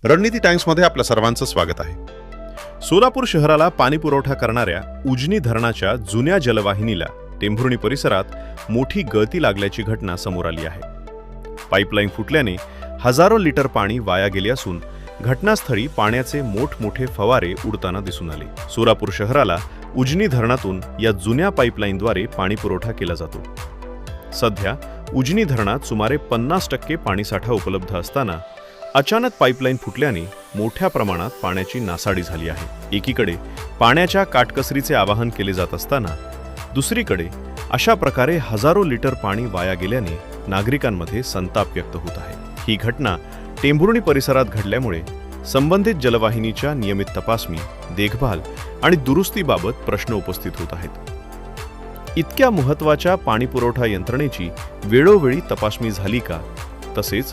रणनीती टाइम्समध्ये आपल्या सर्वांचं स्वागत आहे. सोलापूर शहराला पाणी पुरवठा करणाऱ्या उजनी धरणाच्या जुन्या जलवाहिनीला टेंभुर्णी परिसरात मोठी गळती लागल्याची घटना समोर आली आहे. पाईपलाईन फुटल्याने हजारो लिटर पाणी वाया गेले असून घटनास्थळी पाण्याचे मोठमोठे फवारे उडताना दिसून आले. सोलापूर शहराला उजनी धरणातून या जुन्या पाईपलाईनद्वारे पाणी पुरवठा केला जातो. सध्या उजनी धरणात सुमारे 50% पाणीसाठा उपलब्ध असताना अचानक पाईपलाईन फुटल्याने मोठ्या प्रमाणात पाण्याची नासाडी झाली आहे. एकीकडे पाण्याच्या काटकसरीचे आवाहन केले जात असताना दुसरीकडे अशा प्रकारे हजारो लिटर पाणी वाया गेल्याने नागरिकांमध्ये संताप व्यक्त होत आहे. ही घटना टेंभुर्णी परिसरात घडल्यामुळे संबंधित जलवाहिनीच्या नियमित तपासणी, देखभाल आणि दुरुस्तीबाबत प्रश्न उपस्थित होत आहेत. इतक्या महत्त्वाच्या पाणीपुरवठा यंत्रणेची वेळोवेळी तपासणी झाली का? तसेच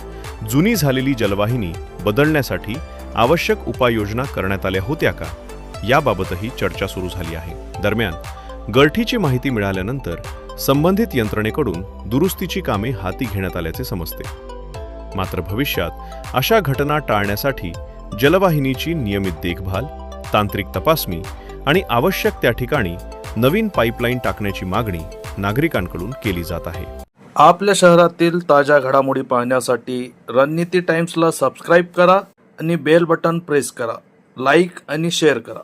जुनी झालेली जलवाहिनी बदलण्यासाठी आवश्यक उपाययोजना करण्यात आल्या होत्या का, याबाबतही चर्चा सुरू झाली आहे. दरम्यान गळतीची माहिती मिळाल्यानंतर संबंधित यंत्रणेकडून दुरुस्तीची कामे हाती घेण्यात आल्याचे समजते. मात्र भविष्यात अशा घटना टाळण्यासाठी जलवाहिनीची नियमित देखभाल, तांत्रिक तपासणी आणि आवश्यक त्या ठिकाणी नवीन पाईपलाईन टाकण्याची मागणी नागरिकांकडून केली जात आहे. आपल्या शहरातील ताज्या घडामोडी पाहण्यासाठी रणनीती टाइम्सला सबस्क्राईब करा आणि बेल बटन प्रेस करा. लाईक आणि शेअर करा.